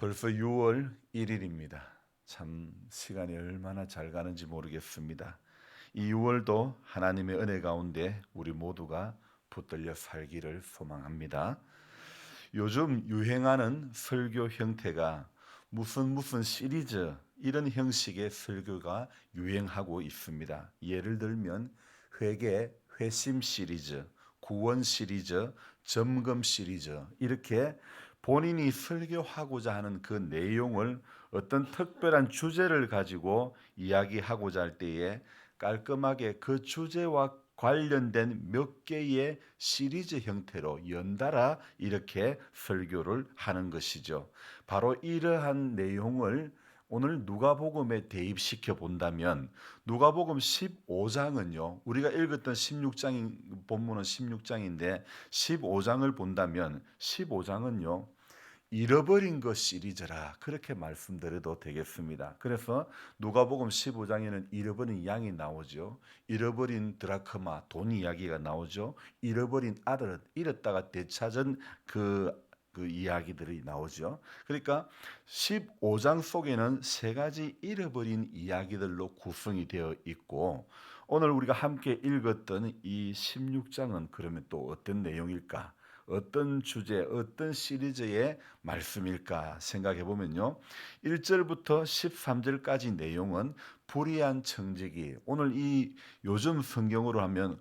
벌써 6월 1일입니다. 참 시간이 얼마나 잘 가는지 모르겠습니다. 이 6월도 하나님의 은혜 가운데 우리 모두가 붙들려 살기를 소망합니다. 요즘 유행하는 설교 형태가 무슨 시리즈 이런 형식의 설교가 유행하고 있습니다. 예를 들면 회개, 회심 시리즈, 구원 시리즈, 점검 시리즈 이렇게 본인이 설교하고자 하는 그 내용을 어떤 특별한 주제를 가지고 이야기하고자 할 때에 깔끔하게 그 주제와 관련된 몇 개의 시리즈 형태로 연달아 이렇게 설교를 하는 것이죠. 바로 이러한 내용을 오늘 누가복음에 대입시켜 본다면 누가복음 15장은요. 우리가 읽었던 16장 본문은 16장인데 15장을 본다면 15장은요. 잃어버린 것 시리즈라 그렇게 말씀드려도 되겠습니다. 그래서 누가복음 15장에는 잃어버린 양이 나오죠. 잃어버린 드라크마 돈 이야기가 나오죠. 잃어버린 아들을 잃었다가 되찾은 그 이야기들이 나오죠. 그러니까 15장 속에는 세 가지 잃어버린 이야기들로 구성이 되어 있고 오늘 우리가 함께 읽었던 이 16장은 그러면 또 어떤 내용일까? 어떤 주제, 어떤 시리즈의 말씀일까 생각해 보면요. 1절부터 13절까지 내용은 불의한 청지기. 오늘 이 요즘 성경으로 하면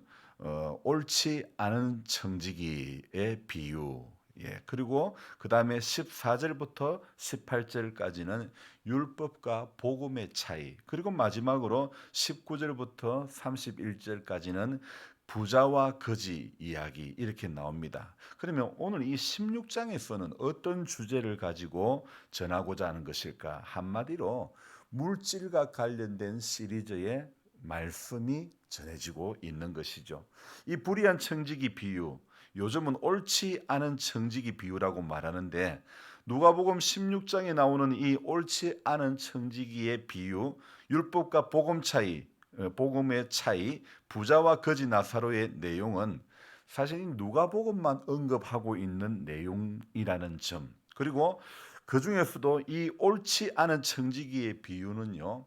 옳지 않은 청지기의 비유. 예. 그리고 그다음에 14절부터 18절까지는 율법과 복음의 차이. 그리고 마지막으로 19절부터 31절까지는 부자와 거지 이야기 이렇게 나옵니다. 그러면 오늘 이 16장에서는 어떤 주제를 가지고 전하고자 하는 것일까? 한마디로 물질과 관련된 시리즈의 말씀이 전해지고 있는 것이죠. 이 불의한 청지기 비유, 요즘은 옳지 않은 청지기 비유라고 말하는데 누가복음 16장에 나오는 이 옳지 않은 청지기의 비유, 율법과 복음 차이, 복음의 차이, 부자와 거지 나사로의 내용은 사실 누가복음만 언급하고 있는 내용이라는 점. 그리고 그 중에서도 이 옳지 않은 청지기의 비유는요.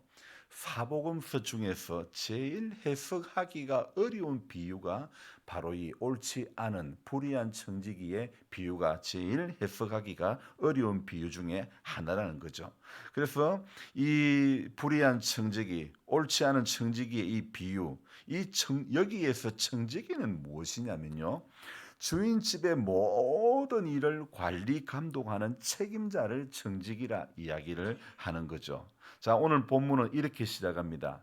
사복음서 중에서 제일 해석하기가 어려운 비유가 바로 이 옳지 않은 불의한 청지기의 비유가 제일 해석하기가 어려운 비유 중에 하나라는 거죠. 그래서 이 불의한 청지기, 옳지 않은 청지기의 이 비유, 여기에서 청지기는 무엇이냐면요. 주인집의 모든 일을 관리 감독하는 책임자를 청지기라 이야기를 하는 거죠. 자, 오늘 본문은 이렇게 시작합니다.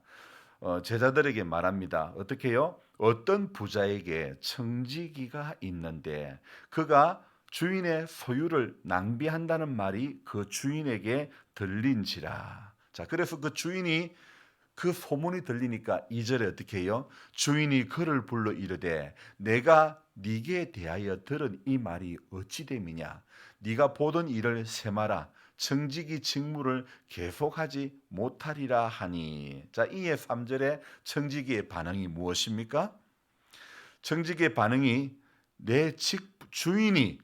제자들에게 말합니다. 어떻게 해요? 어떤 부자에게 청지기가 있는데 그가 주인의 소유를 낭비한다는 말이 그 주인에게 들린지라. 자, 그래서 그 주인이 그 소문이 들리니까 2절에 어떻게 해요? 주인이 그를 불러 이르되 내가 네게 대하여 들은 이 말이 어찌 됨이냐? 네가 보던 일을 세마라. 청지기 직무를 계속하지 못하리라 하니. 자, 이에 3절에 청지기의 반응이 무엇입니까? 청지기의 반응이 주인이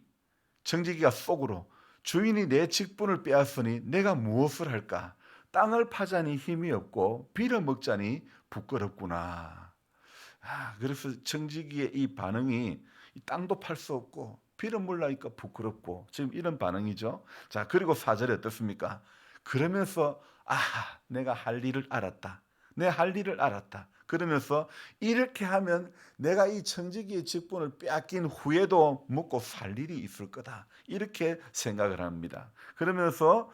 청지기가 속으로 주인이 내 직분을 빼앗으니 내가 무엇을 할까? 땅을 파자니 힘이 없고 빌어먹자니 부끄럽구나. 그래서 청지기의 이 반응이 이 땅도 팔 수 없고 빌어먹으니까 부끄럽고 지금 이런 반응이죠. 자, 그리고 4절에 어떻습니까? 그러면서 내가 할 일을 알았다. 내 할 일을 알았다. 그러면서 이렇게 하면 내가 이 청지기의 직분을 빼앗긴 후에도 먹고 살 일이 있을 거다. 이렇게 생각을 합니다. 그러면서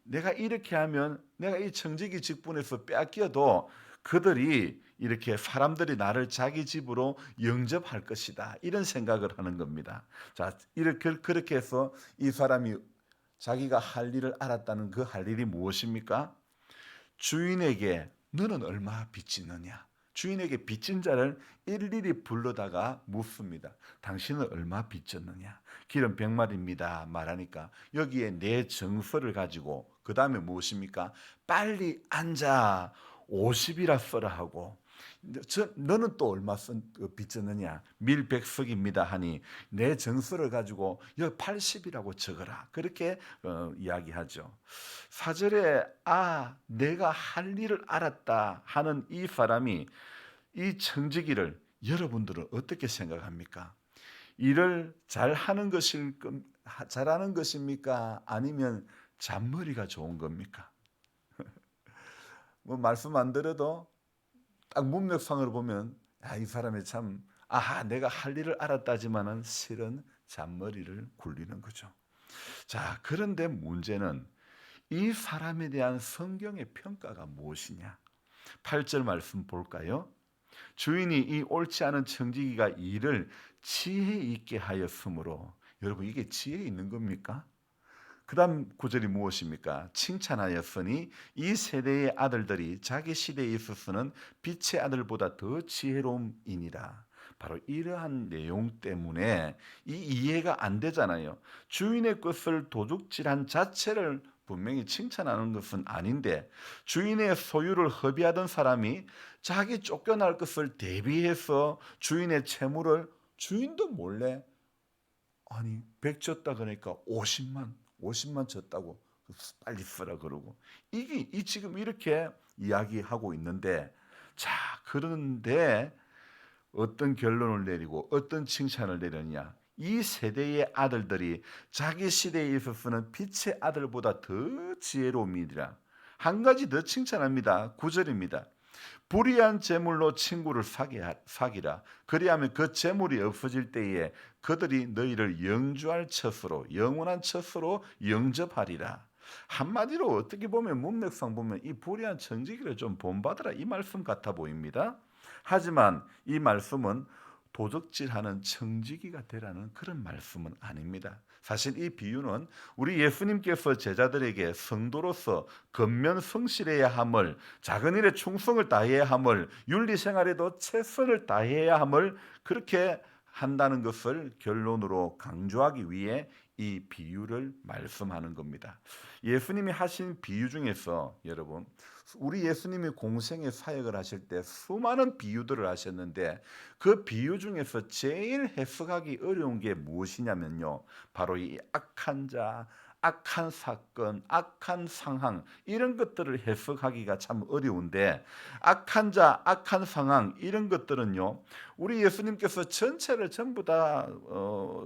내가 이렇게 하면 내가 이 청지기 직분에서 빼앗겨도 그들이 이렇게 사람들이 나를 자기 집으로 영접할 것이다. 이런 생각을 하는 겁니다. 자, 이렇게 그렇게 해서 이 사람이 자기가 할 일을 알았다는 그 할 일이 무엇입니까? 주인에게 너는 얼마 빚지느냐? 주인에게 빚진 자를 일일이 불러다가 묻습니다. 당신은 얼마 빚졌느냐? 길은 100마리입니다. 말하니까 여기에 내 정서를 가지고 그 다음에 무엇입니까? 빨리 앉아 50이라 써라 하고 너는 또 얼마 빚졌느냐? 밀백석입니다 하니 내 정서를 가지고 여기 80이라고 적어라. 그렇게 이야기하죠. 4절에 내가 할 일을 알았다 하는 이 사람이 이 청지기를 여러분들은 어떻게 생각합니까? 일을 잘하는 것입니까? 아니면 잔머리가 좋은 겁니까? 뭐 말씀 안 드려도 딱 문맥상으로 보면 이 사람이 참 내가 할 일을 알았다지만은 실은 잔머리를 굴리는 거죠. 자, 그런데 문제는 이 사람에 대한 성경의 평가가 무엇이냐? 8절 말씀 볼까요? 주인이 이 옳지 않은 청지기가 일을 지혜 있게 하였으므로. 여러분, 이게 지혜 있는 겁니까? 그 다음 구절이 무엇입니까? 칭찬하였으니 이 세대의 아들들이 자기 시대에 있어서는 빛의 아들보다 더 지혜로움이니라. 바로 이러한 내용 때문에 이 이해가 안 되잖아요. 주인의 것을 도둑질한 자체를 분명히 칭찬하는 것은 아닌데, 주인의 소유를 허비하던 사람이 자기 쫓겨날 것을 대비해서 주인의 채무를 주인도 몰래 100 줬다 그러니까 50만 줬다고 빨리 쓰라 그러고, 이게 지금 이렇게 이야기하고 있는데, 자, 그런데 어떤 결론을 내리고 어떤 칭찬을 내렸냐? 이 세대의 아들들이 자기 시대에 있어서는 빛의 아들보다 더 지혜로움이니라. 한 가지 더 칭찬합니다. 9절입니다. 불의한 재물로 친구를 사기라. 그리하면 그 재물이 없어질 때에 그들이 너희를 영주할 처소로, 영원한 처소로 영접하리라. 한마디로 어떻게 보면 문맥상 보면 이 불의한 청지기를 좀 본받으라, 이 말씀 같아 보입니다. 하지만 이 말씀은 도적질하는 청지기가 되라는 그런 말씀은 아닙니다. 사실 이 비유는 우리 예수님께서 제자들에게 성도로서 겉면 성실해야 함을, 작은 일에 충성을 다해야 함을, 윤리 생활에도 최선을 다해야 함을 그렇게 한다는 것을 결론으로 강조하기 위해 이 비유를 말씀하는 겁니다. 예수님이 하신 비유 중에서 여러분, 우리 예수님이 공생의 사역을 하실 때 수많은 비유들을 하셨는데 그 비유 중에서 제일 해석하기 어려운 게 무엇이냐면요, 바로 이 악한 자, 악한 사건, 악한 상황, 이런 것들을 해석하기가 참 어려운데, 악한 자, 악한 상황, 이런 것들은요, 우리 예수님께서 전체를 전부 다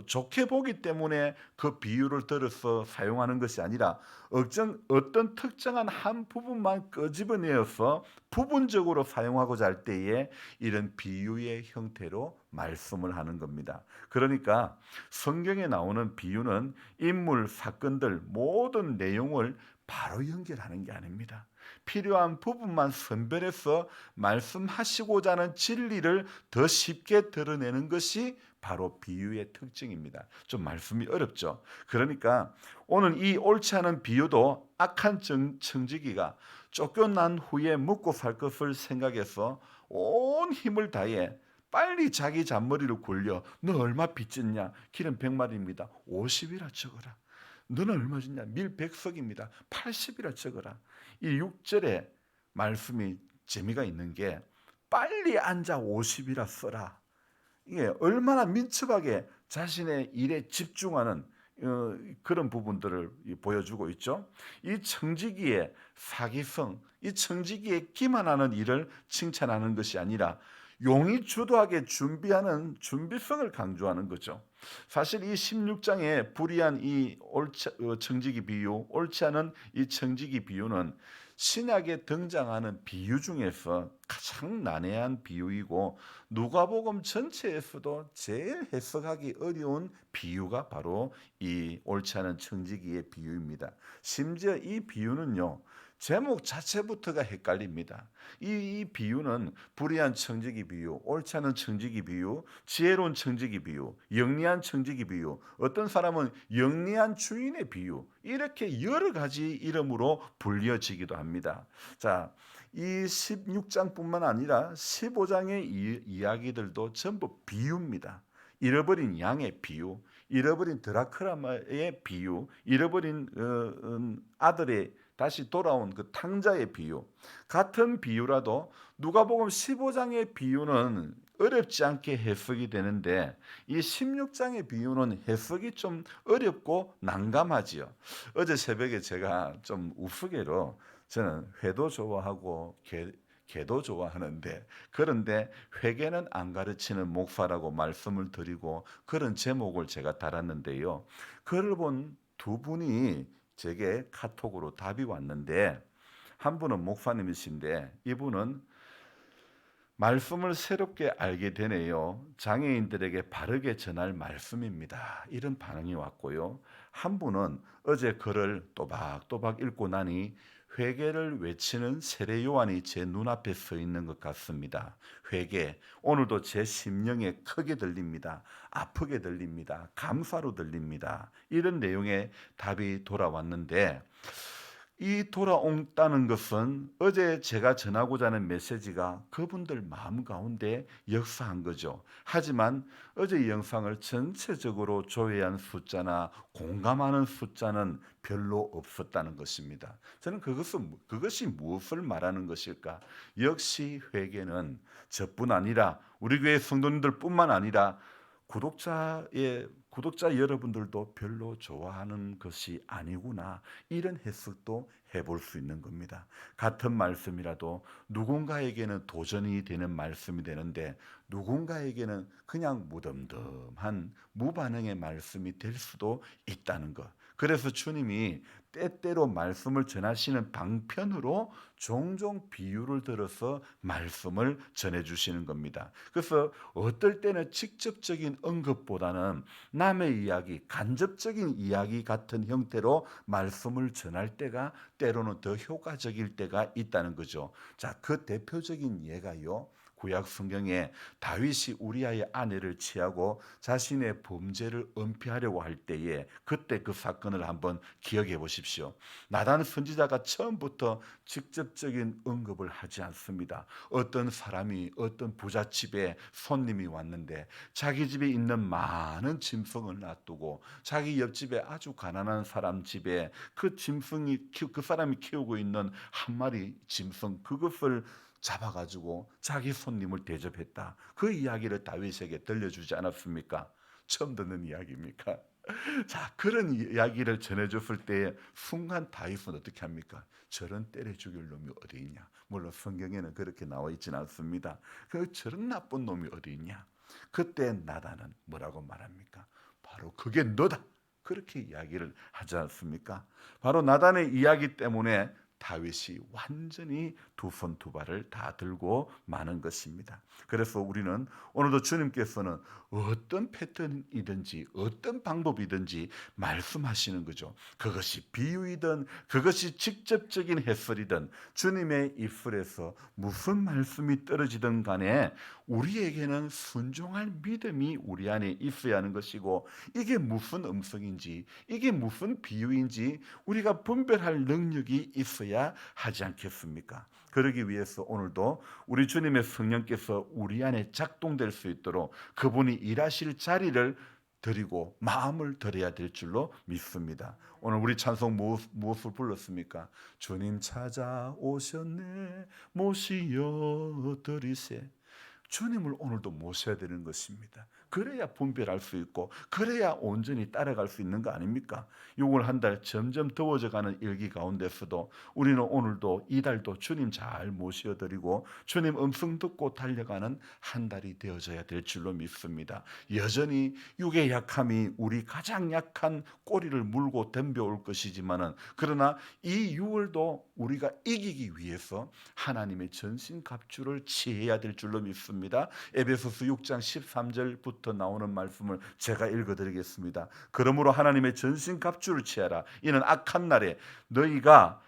좋게 보기 때문에 그 비유를 들어서 사용하는 것이 아니라 어떤 특정한 한 부분만 끄집어내어서 부분적으로 사용하고자 할 때에 이런 비유의 형태로 말씀을 하는 겁니다. 그러니까 성경에 나오는 비유는 인물, 사건들 모든 내용을 바로 연결하는 게 아닙니다. 필요한 부분만 선별해서 말씀하시고자 하는 진리를 더 쉽게 드러내는 것이 바로 비유의 특징입니다. 좀 말씀이 어렵죠. 그러니까 오늘 이 옳지 않은 비유도 악한 청지기가 쫓겨난 후에 먹고 살 것을 생각해서 온 힘을 다해 빨리 자기 잔머리를 굴려, 너 얼마 빚졌냐? 기름 100마리입니다. 50이라 적어라. 너는 얼마 줬냐? 밀 100석입니다. 80이라 적어라. 이 6절에 말씀이 재미가 있는 게 빨리 앉아 50이라 써라. 이게 얼마나 민첩하게 자신의 일에 집중하는 그런 부분들을 보여주고 있죠. 이 청지기의 사기성, 이 청지기의 기만하는 일을 칭찬하는 것이 아니라 용이 주도하게 준비하는 준비성을 강조하는 거죠. 사실 이 16장에 불의한 이 청지기 비유, 옳지 않은 이 청지기 비유는 신약에 등장하는 비유 중에서 가장 난해한 비유이고 누가복음 전체에서도 제일 해석하기 어려운 비유가 바로 이 옳지 않은 청지기의 비유입니다. 심지어 이 비유는요, 제목 자체부터가 헷갈립니다. 이 비유는 불의한 청지기 비유, 옳지 않은 청지기 비유, 지혜로운 청지기 비유, 영리한 청지기 비유, 어떤 사람은 영리한 주인의 비유, 이렇게 여러 가지 이름으로 불려지기도 합니다. 자, 이 16장뿐만 아니라 15장의 이야기들도 전부 비유입니다. 잃어버린 양의 비유, 잃어버린 드라크라마의 비유, 잃어버린 아들의 다시 돌아온 그 탕자의 비유, 같은 비유라도 누가복음 15장의 비유는 어렵지 않게 해석이 되는데 이 16장의 비유는 해석이 좀 어렵고 난감하지요. 어제 새벽에 제가 좀 우스개로 저는 회도 좋아하고 개도 좋아하는데, 그런데 회개는 안 가르치는 목사라고 말씀을 드리고 그런 제목을 제가 달았는데요. 그걸 본 두 분이 제게 카톡으로 답이 왔는데, 한 분은 목사님이신데 이분은 말씀을 새롭게 알게 되네요. 장애인들에게 바르게 전할 말씀입니다. 이런 반응이 왔고요. 한 분은 어제 글을 또박또박 읽고 나니 회개를 외치는 세례 요한이 제 눈앞에 서 있는 것 같습니다. 회개, 오늘도 제 심령에 크게 들립니다. 아프게 들립니다. 감사로 들립니다. 이런 내용의 답이 돌아왔는데, 이 돌아온다는 것은 어제 제가 전하고자 하는 메시지가 그분들 마음 가운데 역사한 거죠. 하지만 어제 이 영상을 전체적으로 조회한 숫자나 공감하는 숫자는 별로 없었다는 것입니다. 저는 그것이 무엇을 말하는 것일까? 역시 회개는 저뿐 아니라 우리 교회 성도님들뿐만 아니라 구독자 여러분들도 별로 좋아하는 것이 아니구나, 이런 해석도 해볼 수 있는 겁니다. 같은 말씀이라도 누군가에게는 도전이 되는 말씀이 되는데 누군가에게는 그냥 무덤덤한 무반응의 말씀이 될 수도 있다는 것. 그래서 주님이 때때로 말씀을 전하시는 방편으로 종종 비유를 들어서 말씀을 전해주시는 겁니다. 그래서 어떨 때는 직접적인 언급보다는 남의 이야기, 간접적인 이야기 같은 형태로 말씀을 전할 때가 때로는 더 효과적일 때가 있다는 거죠. 자, 그 대표적인 예가요, 구약 성경에 다윗이 우리아의 아내를 취하고 자신의 범죄를 은폐하려고 할 때에 그때 그 사건을 한번 기억해 보십시오. 나단 선지자가 처음부터 직접적인 언급을 하지 않습니다. 어떤 사람이 어떤 부잣집에 손님이 왔는데 자기 집에 있는 많은 짐승을 놔두고 자기 옆집에 아주 가난한 사람 집에 그 사람이 키우고 있는 한 마리 짐승, 그것을 잡아가지고 자기 손님을 대접했다. 그 이야기를 다윗에게 들려주지 않았습니까? 처음 듣는 이야기입니까? 자, 그런 이야기를 전해줬을 때 순간 다윗은 어떻게 합니까? 저런 때려 죽일 놈이 어디 있냐? 물론 성경에는 그렇게 나와 있지는 않습니다. 저런 나쁜 놈이 어디 있냐? 그때 나단은 뭐라고 말합니까? 바로 그게 너다, 그렇게 이야기를 하지 않습니까? 바로 나단의 이야기 때문에 다윗이 완전히 두 손 두 발을 다 들고 마는 것입니다. 그래서 우리는 오늘도 주님께서는 어떤 패턴이든지 어떤 방법이든지 말씀하시는 거죠. 그것이 비유이든 그것이 직접적인 해설이든 주님의 입술에서 무슨 말씀이 떨어지든 간에 우리에게는 순종할 믿음이 우리 안에 있어야 하는 것이고, 이게 무슨 음성인지 이게 무슨 비유인지 우리가 분별할 능력이 있어야 하지 않겠습니까? 그러기 위해서 오늘도 우리 주님의 성령께서 우리 안에 작동될 수 있도록 그분이 일하실 자리를 드리고 마음을 드려야 될 줄로 믿습니다. 오늘 우리 찬송 무엇을 불렀습니까? 주님 찾아오셨네 모시어 드리세. 주님을 오늘도 모셔야 되는 것입니다. 그래야 분별할 수 있고 그래야 온전히 따라갈 수 있는 거 아닙니까? 6월 한 달 점점 더워져가는 일기 가운데서도 우리는 오늘도 이 달도 주님 잘 모셔드리고 주님 음성 듣고 달려가는 한 달이 되어져야 될 줄로 믿습니다. 여전히 육의 약함이 우리 가장 약한 꼬리를 물고 덤벼올 것이지만은, 그러나 이 6월도 우리가 이기기 위해서 하나님의 전신갑주를 취해야 될 줄로 믿습니다. 에베소서 6장 13절부터 나오는 말씀을 제가 읽어드리겠습니다. 그러므로 하나님의 전신갑주를 취하라. 이는 악한 날에 너희가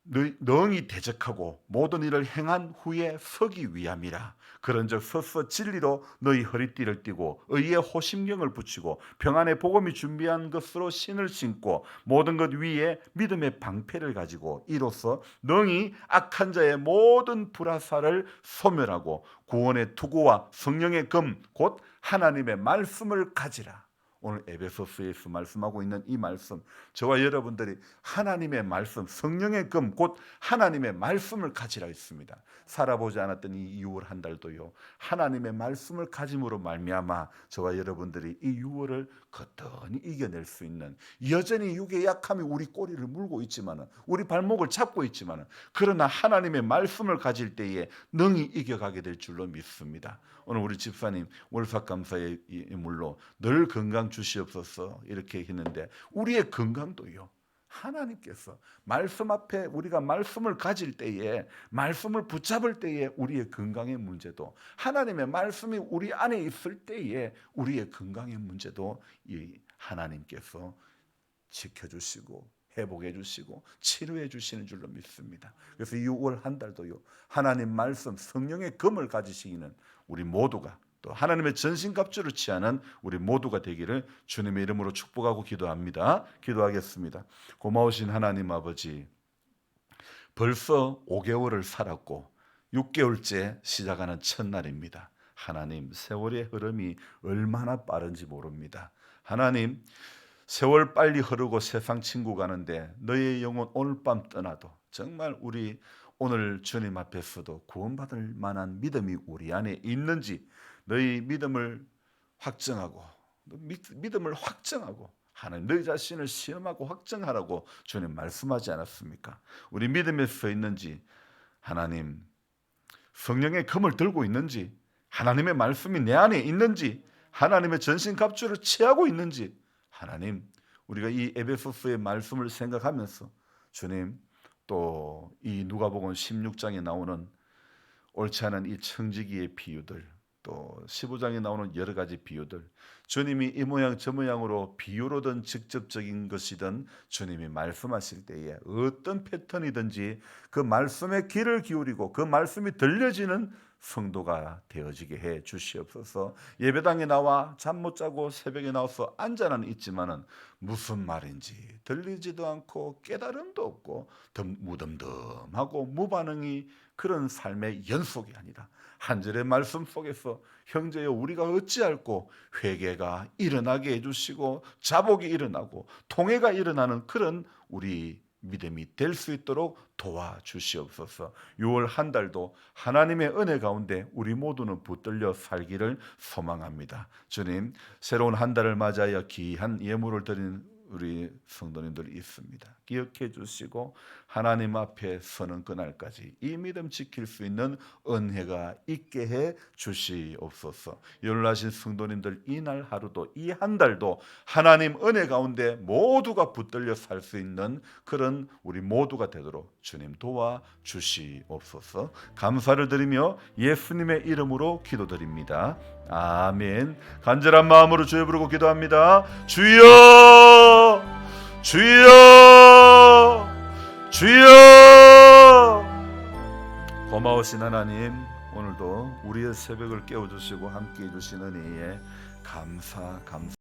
능히 대적하고 모든 일을 행한 후에 서기 위함이라. 그런즉 서서 진리로 너희 허리띠를 띠고 의의 호심경을 붙이고 평안의 복음이 준비한 것으로 신을 신고 모든 것 위에 믿음의 방패를 가지고 이로써 능히 악한 자의 모든 불화살을 소멸하고 구원의 투구와 성령의 금 곧 하나님의 말씀을 가지라. 오늘 에베소서에서 말씀하고 있는 이 말씀, 저와 여러분들이 하나님의 말씀, 성령의 금 곧 하나님의 말씀을 가지라 했습니다. 살아보지 않았던 이 6월 한 달도요, 하나님의 말씀을 가짐으로 말미암아 저와 여러분들이 이 6월을 거뜬히 이겨낼 수 있는, 여전히 육의 약함이 우리 꼬리를 물고 있지만은, 우리 발목을 잡고 있지만은, 그러나 하나님의 말씀을 가질 때에 능히 이겨가게 될 줄로 믿습니다. 오늘 우리 집사님 월삭감사의 물로 늘 건강 주시옵소서 이렇게 했는데, 우리의 건강도요, 하나님께서 말씀 앞에 우리가 말씀을 가질 때에, 말씀을 붙잡을 때에 우리의 건강의 문제도, 하나님의 말씀이 우리 안에 있을 때에 우리의 건강의 문제도 이 하나님께서 지켜주시고 회복해 주시고 치료해 주시는 줄로 믿습니다. 그래서 6월 한 달도요, 하나님 말씀 성령의 금을 가지시기는 우리 모두가, 또 하나님의 전신갑주를 취하는 우리 모두가 되기를 주님의 이름으로 축복하고 기도합니다. 기도하겠습니다. 고마우신 하나님 아버지, 벌써 5개월을 살았고 6개월째 시작하는 첫날입니다. 하나님, 세월의 흐름이 얼마나 빠른지 모릅니다. 하나님, 세월 빨리 흐르고 세상 친구 가는데 너의 영혼 오늘 밤 떠나도 정말 우리 오늘 주님 앞에서도 구원받을 만한 믿음이 우리 안에 있는지, 너희 믿음을 확정하고 하나님, 너희 자신을 시험하고 확정하라고 주님 말씀하지 않았습니까? 우리 믿음에 서 있는지, 하나님 성령의 금을 들고 있는지, 하나님의 말씀이 내 안에 있는지, 하나님의 전신갑주를 취하고 있는지, 하나님, 우리가 이 에베소서의 말씀을 생각하면서 주님, 또 이 누가복음 16장에 나오는 옳지 않은 이 청지기의 비유들, 또 15장에 나오는 여러 가지 비유들, 주님이 이 모양 저 모양으로 비유로든 직접적인 것이든 주님이 말씀하실 때에 어떤 패턴이든지 그 말씀에 귀를 기울이고 그 말씀이 들려지는 성도가 되어지게 해 주시옵소서. 예배당에 나와 잠 못 자고 새벽에 나와서 앉아는 있지만은 무슨 말인지 들리지도 않고 깨달음도 없고 무덤덤하고 무반응이 그런 삶의 연속이 아니라 한 절의 말씀 속에서 형제여 우리가 어찌할꼬 회개가 일어나게 해주시고 자복이 일어나고 통회가 일어나는 그런 우리 믿음이 될 수 있도록 도와주시옵소서. 6월 한 달도 하나님의 은혜 가운데 우리 모두는 붙들려 살기를 소망합니다. 주님, 새로운 한 달을 맞이하여 귀한 예물을 드리는 우리 성도님들이 있습니다. 기억해 주시고 하나님 앞에 서는 그날까지 이 믿음 지킬 수 있는 은혜가 있게 해 주시옵소서. 연락하신 성도님들, 이날 하루도 이 한 달도 하나님 은혜 가운데 모두가 붙들려 살 수 있는 그런 우리 모두가 되도록 주님 도와 주시옵소서. 감사를 드리며 예수님의 이름으로 기도드립니다. 아멘. 간절한 마음으로 주여 부르고 기도합니다. 주여, 주여, 주여. 고마우신 하나님, 오늘도 우리의 새벽을 깨워주시고 함께해 주신 은혜에 감사